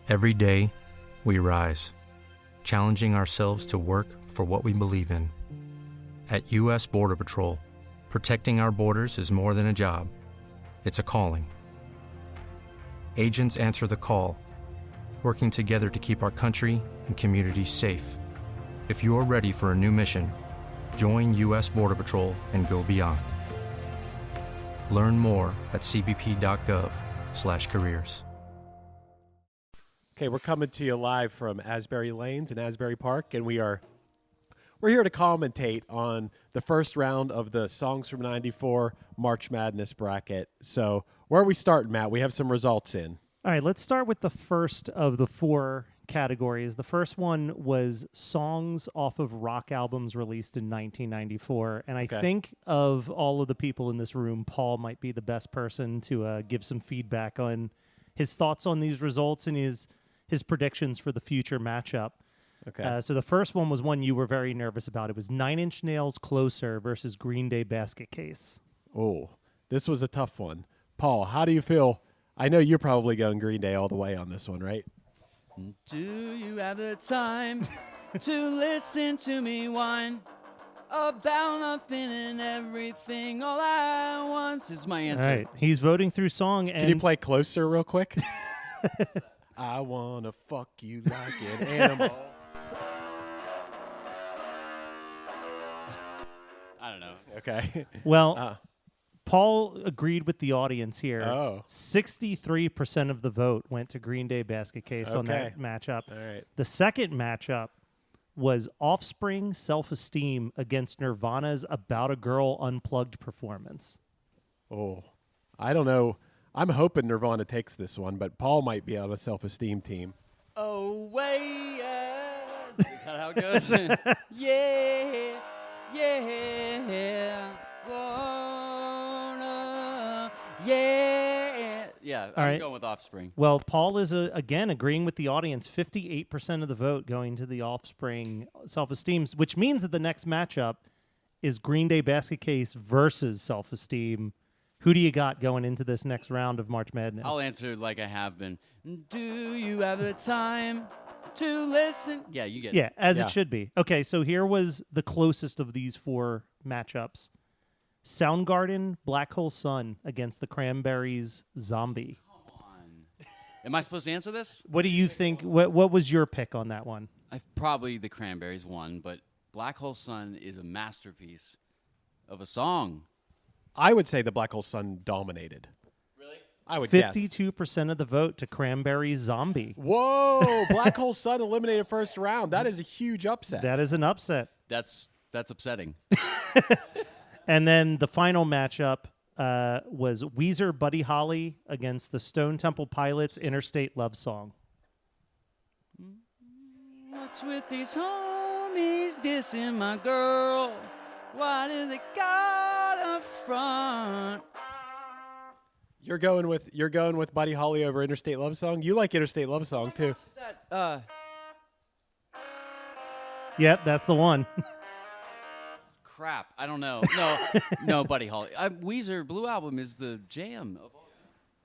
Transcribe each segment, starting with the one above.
Every day, we rise, challenging ourselves to work for what we believe in. At U.S. Border Patrol, protecting our borders is more than a job. It's a calling. Agents answer the call, working together to keep our country and communities safe. If you're ready for a new mission, join U.S. Border Patrol and go beyond. Learn more at cbp.gov/careers. Okay, we're coming to you live from Asbury Lanes in Asbury Park, and we're here to commentate on the first round of the Songs from '94 March Madness bracket. So where are we starting, Matt? We have some results in. All right, let's start with the first of the four categories. The first one was songs off of rock albums released in 1994. And I think of all of the people in this room, Paul might be the best person to give some feedback on his thoughts on these results and his predictions for the future matchup. Okay. So the first one was one you were very nervous about. It was Nine Inch Nails' Closer versus Green Day Basket Case. Oh, this was a tough one. Paul, how do you feel? I know you're probably going Green Day all the way on this one, right? Do you have the time to listen to me whine about nothing and everything all at once? Is my answer. All right. He's voting through song. And Can you play Closer real quick? I wanna fuck you like an animal. I don't know. Okay. Well, Paul agreed with the audience here. Oh. 63% of the vote went to Green Day Basket Case on that matchup. All right. The second matchup was Offspring Self-Esteem against Nirvana's About a Girl Unplugged performance. Oh, I don't know. I'm hoping Nirvana takes this one, but Paul might be on a Self-Esteem team. Oh, way. Is that how it goes? Yeah. Yeah. Wanna, yeah. Yeah, I'm going with Offspring. Well, Paul is, again, agreeing with the audience. 58% of the vote going to the Offspring Self-Esteem, which means that the next matchup is Green Day Basket Case versus Self-Esteem. Who do you got going into this next round of March Madness? I'll answer like I have been. Do you have the time to listen? Yeah, you get it. Yeah, as it should be. Okay, so here was the closest of these four matchups. Soundgarden, Black Hole Sun against the Cranberries, Zombie. Come on. Am I supposed to answer this? What do you think? What was your pick on that one? Probably the Cranberries won, but Black Hole Sun is a masterpiece of a song. I would say the Black Hole Sun dominated. Really? I would guess. 52% of the vote to Cranberries, Zombie. Whoa! Black Hole Sun eliminated first round. That is a huge upset. That is an upset. That's upsetting. And then the final matchup was Weezer, Buddy Holly against the Stone Temple Pilots, Interstate Love Song. What's with these homies dissing my girl? Why do they got a front? You're going with Buddy Holly over Interstate Love Song? You like Interstate Love Song too. Is that Yep, that's the one. crap? I don't know. No, Buddy Holly. Weezer Blue Album is the jam of all time.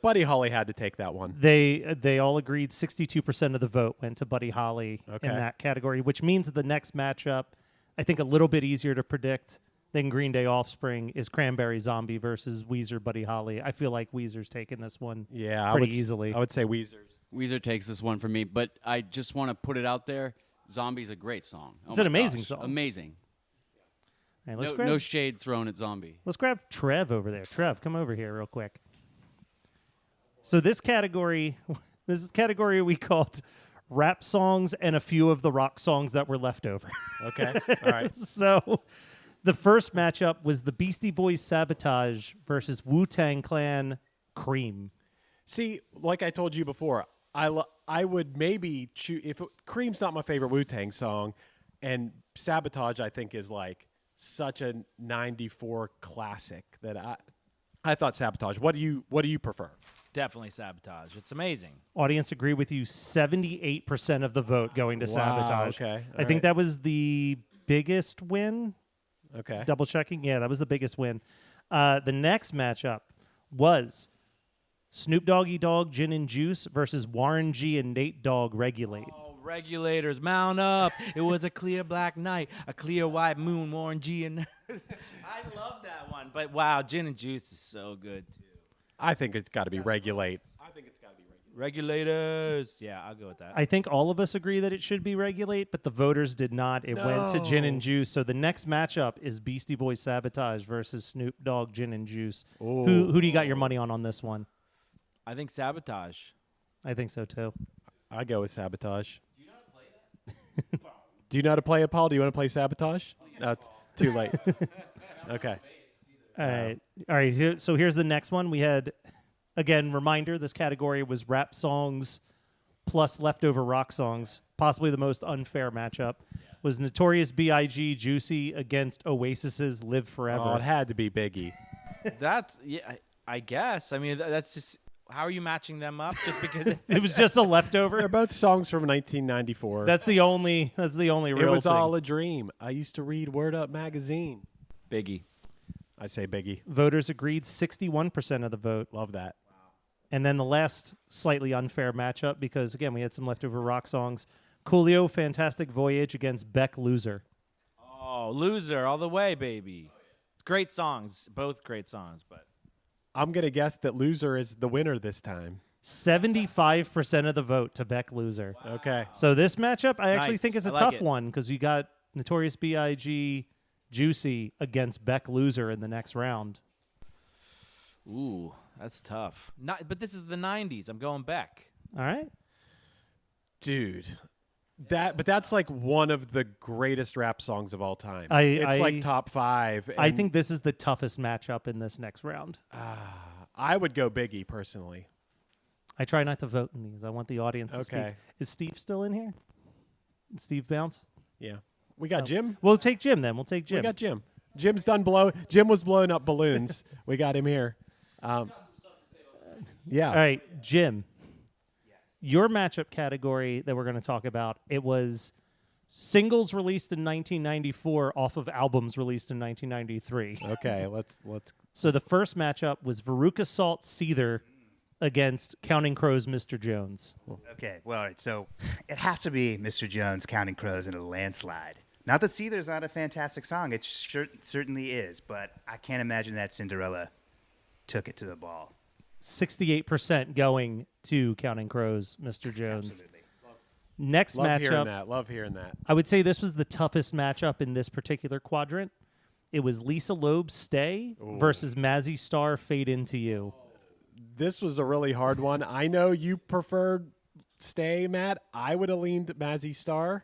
Buddy Holly had to take that one. They all agreed 62% of the vote went to Buddy Holly in that category, which means that the next matchup, I think a little bit easier to predict than Green Day Offspring, is Cranberry Zombie versus Weezer Buddy Holly. I feel like Weezer's taking this one pretty easily. I would say Weezer takes this one from me, but I just want to put it out there. Zombie's a great song. It's an amazing song. Amazing. All right, no shade thrown at Zombie. Let's grab Trev over there. Trev, come over here real quick. So this category we called rap songs and a few of the rock songs that were left over. Okay. All right. So the first matchup was the Beastie Boys Sabotage versus Wu-Tang Clan Cream. See, like I told you before, I would maybe choose if Cream's not my favorite Wu-Tang song, and Sabotage I think is like such a '94 classic that I thought Sabotage. What do you prefer? Definitely Sabotage. It's amazing. Audience agree with you. 78% of the vote going to Sabotage. Okay. I think that was the biggest win. Okay. Double checking. Yeah, that was the biggest win. The next matchup was Snoop Doggy Dogg, Gin and Juice versus Warren G and Nate Dogg, Regulate. Oh, regulators, mount up. It was a clear black night, a clear white moon, Warren G. And I love that one. But wow, Gin and Juice is so good too. I think it's got to be Regulate. Regulators. Yeah, I'll go with that. I think all of us agree that it should be Regulate, but the voters did not. It went to Gin and No. Juice. So the next matchup is Beastie Boys Sabotage versus Snoop Dogg, Gin and Juice. Ooh. Who do you got your money on this one? I think Sabotage. I think so too. I go with Sabotage. Do you know how to play that? Do you know how to play it, Paul? Do you want to play Sabotage? No, it's too late. Okay. All right. So here's the next one. We had, again, reminder, this category was rap songs plus leftover rock songs. Possibly the most unfair matchup was Notorious B.I.G. Juicy against Oasis's Live Forever. Oh, it had to be Biggie. That's I guess. I mean, that's just how are you matching them up? Just because It was just a leftover. They're both songs from 1994. That's the only real it was thing. all a dream. I used to read Word Up magazine. Biggie. I say Biggie. Voters agreed 61% of the vote. Love that. And then the last slightly unfair matchup, because again, we had some leftover rock songs. Coolio, Fantastic Voyage against Beck, Loser. Oh, Loser all the way, baby. Great songs, both great songs, but I'm going to guess that Loser is the winner this time. 75% of the vote to Beck, Loser. Okay. So this matchup, I actually Nice. think is a I like tough it. one because you got Notorious B.I.G. Juicy against Beck, Loser in the next round. ooh, that's tough. Not, but this is the 90s. I'm going back. All right. Dude. But that's like one of the greatest rap songs of all time. I- it's like top 5. I and think this is the toughest matchup in this next round. I would go Biggie personally. I try not to vote in these. I want the audience to speak. Okay. Is Steve still in here? Steve Bounce? Yeah. We got Jim. We'll take Jim then. We'll take Jim. We got Jim. Jim's done Jim was blowing up balloons. We got him here. Yeah. All right, Jim. Your matchup category that we're going to talk about, it was singles released in 1994 off of albums released in 1993. Okay. Let's. So the first matchup was Veruca Salt Seether against Counting Crows' Mr. Jones. Okay, well, all right, so it has to be Mr. Jones, Counting Crows in a landslide. Not that Seether's not a fantastic song. It certainly is, but I can't imagine that Cinderella took it to the ball. 68% going to Counting Crows' Mr. Jones. Absolutely. Next Love hearing matchup, that. Love hearing that. I would say this was the toughest matchup in this particular quadrant. It was Lisa Loeb's Stay versus Mazzy Star Fade Into You. This was a really hard one. I know you preferred Stay, Matt. I would have leaned Mazzy Star.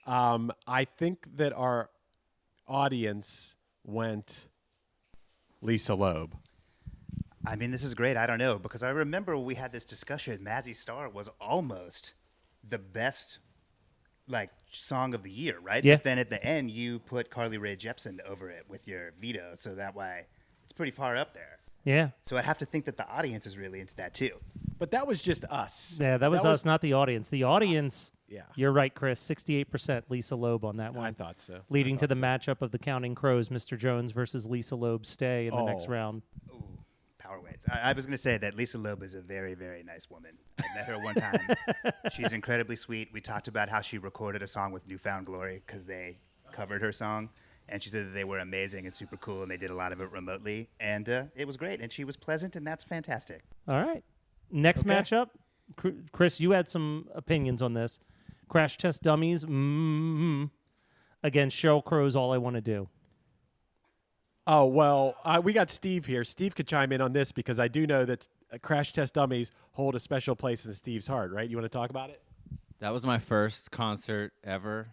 I think that our audience went Lisa Loeb. I mean, this is great. I don't know, because I remember we had this discussion. Mazzy Star was almost the best, song of the year, right? Yeah. But then at the end, you put Carly Rae Jepsen over it with your veto, so that way it's pretty far up there. Yeah. So I have to think that the audience is really into that too. But that was just us. Yeah, that was us, not the audience. The audience, Yeah. you're right, Chris, 68% Lisa Loeb on that one. I thought so. Leading to the matchup of the Counting Crows, Mr. Jones versus Lisa Loeb's Stay in the next Oh. round. Power weights. I was going to say that Lisa Loeb is a very, very nice woman. I met her one time. She's incredibly sweet. We talked about how she recorded a song with Newfound Glory because they covered her song. And she said that they were amazing and super cool, and they did a lot of it remotely. And it was great, and she was pleasant, and that's fantastic. All right. Next Okay. matchup, Chris, you had some opinions on this. Crash Test Dummies against Sheryl Crow's All I Want to Do. Oh, well, we got Steve here. Steve could chime in on this because I do know that Crash Test Dummies hold a special place in Steve's heart, right? You want to talk about it? That was my first concert ever.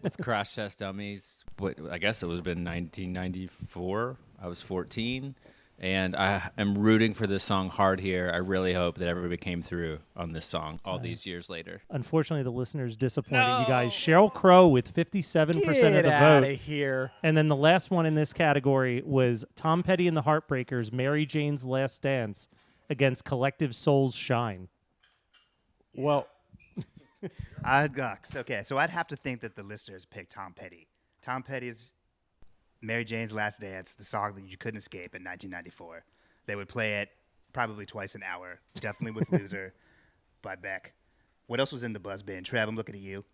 With Crash Test Dummies. I guess it would have been 1994. I was 14. And I am rooting for this song hard here. I really hope that everybody came through on this song all these years later. Unfortunately, the listeners disappointed you guys. Sheryl Crow with 57% of the out vote. of here. And then the last one in this category was Tom Petty and the Heartbreakers, Mary Jane's Last Dance against Collective Soul's Shine. Well, Okay, so I'd have to think that the listeners picked Tom Petty. Tom Petty's Mary Jane's Last Dance, the song that you couldn't escape in 1994. They would play it probably twice an hour. Definitely with Loser by Beck. What else was in the buzz bin? Trev, I'm looking at you.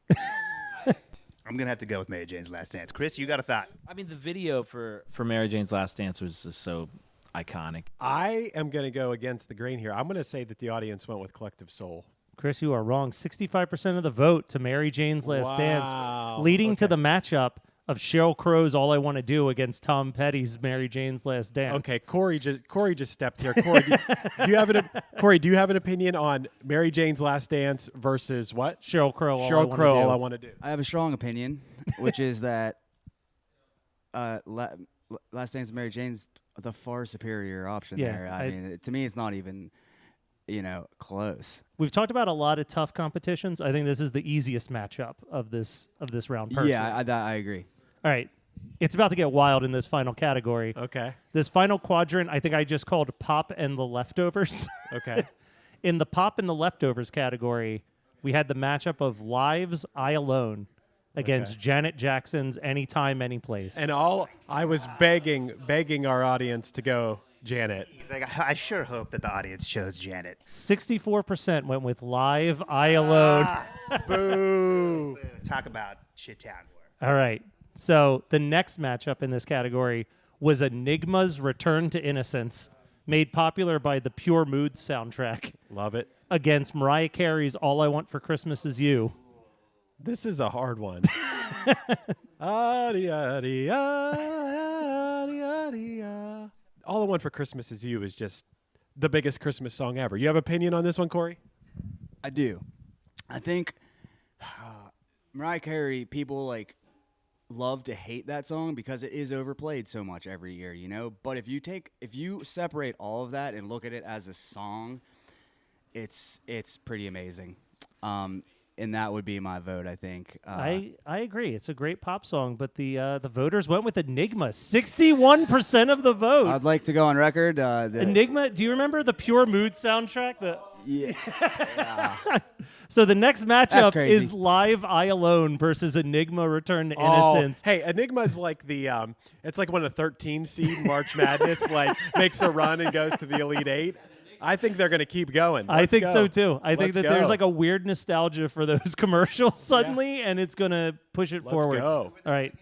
I'm going to have to go with Mary Jane's Last Dance. Chris, you got a thought? I mean, the video for Mary Jane's Last Dance was just so iconic. I am going to go against the grain here. I'm going to say that the audience went with Collective Soul. Chris, you are wrong. 65% of the vote to Mary Jane's Last Wow. Dance, leading to the matchup of Sheryl Crow's All I Want to Do against Tom Petty's Mary Jane's Last Dance. Okay, Corey just stepped here. Corey, do you have an opinion on Mary Jane's Last Dance versus what? Sheryl Crow, Sheryl Crow, All I Want to Do. I have a strong opinion, which is that Last Dance of Mary Jane's the far superior option Yeah, there. I mean, to me, it's not even, close. We've talked about a lot of tough competitions. I think this is the easiest matchup of this round. Personally. Yeah, I agree. All right. It's about to get wild in this final category. Okay. This final quadrant, I think I just called Pop and the Leftovers. Okay. In the Pop and the Leftovers category, we had the matchup of Live's I Alone against Janet Jackson's Anytime, Anyplace. And I was begging our audience to go Janet. He's like, I sure hope that the audience chose Janet. 64% went with Live I Alone. Boo. Talk about shit-town war. All right. So the next matchup in this category was Enigma's Return to Innocence, made popular by the Pure Mood soundtrack, Love it. against Mariah Carey's All I Want for Christmas Is You. This is a hard one. All I Want for Christmas Is You is just the biggest Christmas song ever. You have opinion on this one, Corey? I do. I think Mariah Carey, people love to hate that song because it is overplayed so much every year, But if you separate all of that and look at it as a song, it's pretty amazing. And that would be my vote, I think. I agree. It's a great pop song, but the voters went with Enigma. 61% of the vote. I'd like to go on record. Enigma, do you remember the Pure Mood soundtrack? Yeah. So the next matchup crazy. is Live I Alone versus Enigma Return to Oh, Innocence. hey, Enigma's like it's like when a 13 seed March Madness makes a run and goes to the Elite Eight. I think they're going to keep going. I Let's think go. so too. I think Let's that go. there's a weird nostalgia for those commercials suddenly, and it's going to push it Let's forward. go. All right.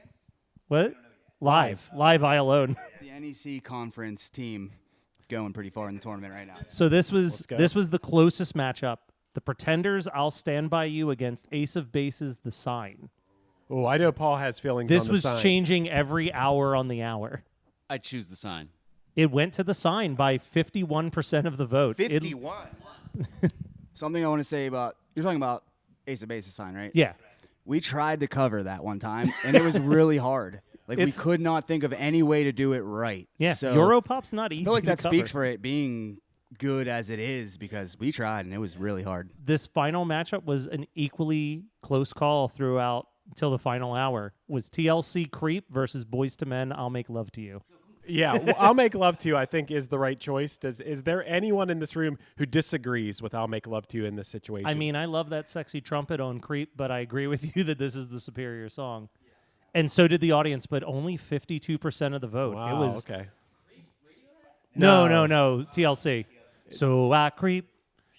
What? Live I Alone. The NEC conference team going pretty far in the tournament right now. So this was go. the closest matchup. The Pretenders, I'll Stand By You against Ace of Base's The Sign. Oh, I know Paul has feelings This on the was sign. changing every hour on the hour. I choose The Sign. It went to The Sign by 51% of the vote. 51. Something I want to say about, you're talking about Ace of Base's sign, right? Yeah. We tried to cover that one time, and it was really hard. We It's- could not think of any way to do it right. Yeah. So Europop's not easy I feel like to that cover. speaks for it being good as it is because we tried, and it was really hard. This final matchup was an equally close call throughout until the final hour. Was TLC Creep versus Boyz II Men I'll Make Love to You. Yeah, well, I'll Make Love to You, I think, is the right choice. Is there anyone in this room who disagrees with I'll Make Love to You in this situation? I mean, I love that sexy trumpet on Creep, but I agree with you that this is the superior song. And so did the audience, but only 52% of the vote. wow, It was okay. No, TLC. So I creep.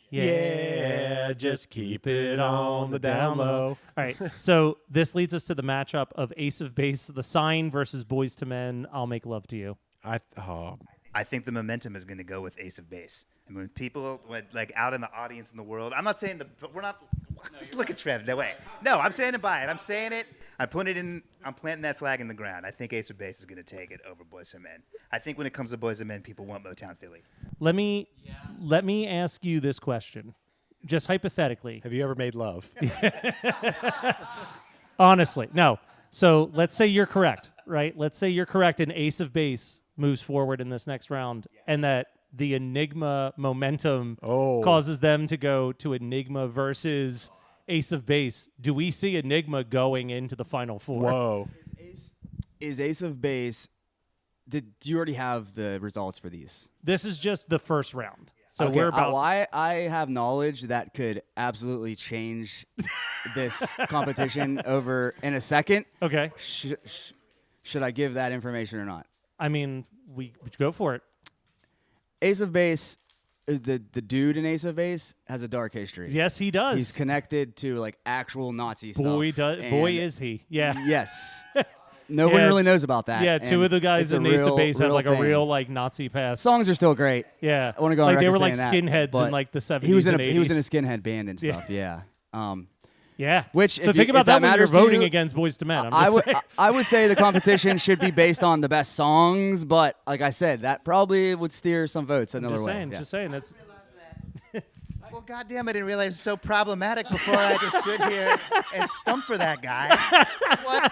Yeah, just keep it on the down low. All right. So this leads us to the matchup of Ace of Base, The Sign versus Boyz II Men I'll Make Love to You. I think the momentum is going to go with Ace of Base. And when people out in the audience in the world, I'm not saying but we're not. Look at Trev. No way. No, I'm saying it by it. I'm saying it. I'm planting that flag in the ground. I think Ace of Base is going to take it over Boyz II Men. I think when it comes to Boyz II Men, people want Motown Philly. Let me ask you this question, just hypothetically. Have you ever made love? Honestly, no. So let's say you're correct, right? Let's say you're correct and Ace of Base moves forward in this next round and that the Enigma momentum causes them to go to Enigma versus Ace of Base. Do we see Enigma going into the Final Four? Whoa. Is Ace of Base, do you already have the results for these? This is just the first round. So Okay, we're about... I have knowledge that could absolutely change this competition over in a second. Okay. Should I give that information or not? I mean, we go for it. Ace of Base the dude in Ace of Base has a dark history. Yes, he does. He's connected to like actual Nazi stuff. Boy, and is he. Yeah. Yes. No one Yeah. really knows about that. Yeah, and two of the guys it's a in Ace of real- Base had real like thing. a real like Nazi past. Songs are still great. Yeah, I want to go on like they record were like saying that, skinheads in but like the 70s. He was in and 80s. he was in a skinhead band and stuff. Yeah. Yeah. Which, so if think you- about if that that when you're matters to voting you, against Boyz II Men. I'm I just would saying. I would say the competition should be based on the best songs, but like I said, that probably would steer some votes another just way. saying. Yeah. Just saying. That's Well, goddamn, I didn't realize it was so problematic before I just stood here and stump for that guy. What?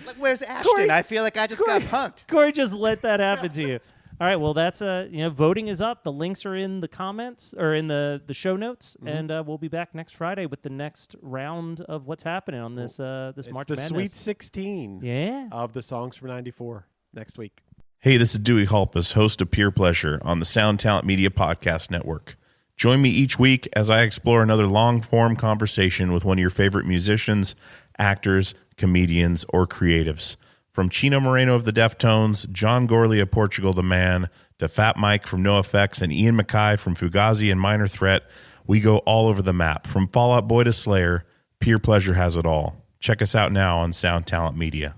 Like, where's Ashton? Corey- I feel like I just got punked. Corey just let that happen to you. All right, well, that's voting is up. The links are in the comments or in the show notes, and we'll be back next Friday with the next round of what's happening on this this It's March the Madness. Sweet 16 Yeah. of the songs from 94 next week. Hey, this is Dewey Halpus, host of Peer Pleasure on the Sound Talent Media Podcast Network. Join me each week as I explore another long-form conversation with one of your favorite musicians, actors, comedians, or creatives. From Chino Moreno of the Deftones, John Gorley of Portugal the Man, to Fat Mike from NoFX and Ian MacKaye from Fugazi and Minor Threat, we go all over the map. From Fall Out Boy to Slayer, Peer Pleasure has it all. Check us out now on Sound Talent Media.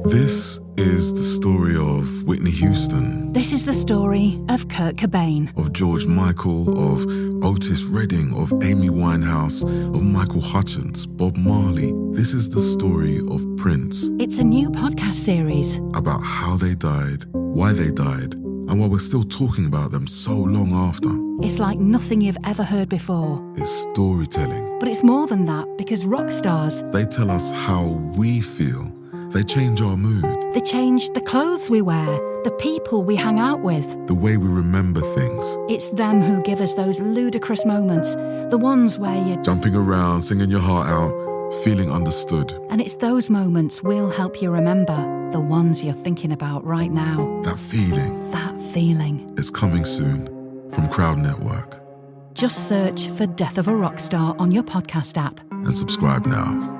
This is the story of Whitney Houston, This is the story of Kurt Cobain. of George Michael, of Otis Redding, of Amy Winehouse, of Michael Hutchence, Bob Marley. This is the story of Prince, It's a new podcast series. about how they died, why they died, and why we're still talking about them so long after. It's like nothing you've ever heard before. It's storytelling. But it's more than that, because rock stars, They tell us how we feel. They change our mood, they change the clothes we wear, the people we hang out with. the way we remember things. It's them who give us those ludicrous moments, the ones where you... Jumping around, singing your heart out, feeling understood. And it's those moments we'll help you remember, the ones you're thinking about right now. That feeling That feeling. is coming soon from Crowd Network. Just search for Death of a Rock Star on your podcast app. And subscribe now.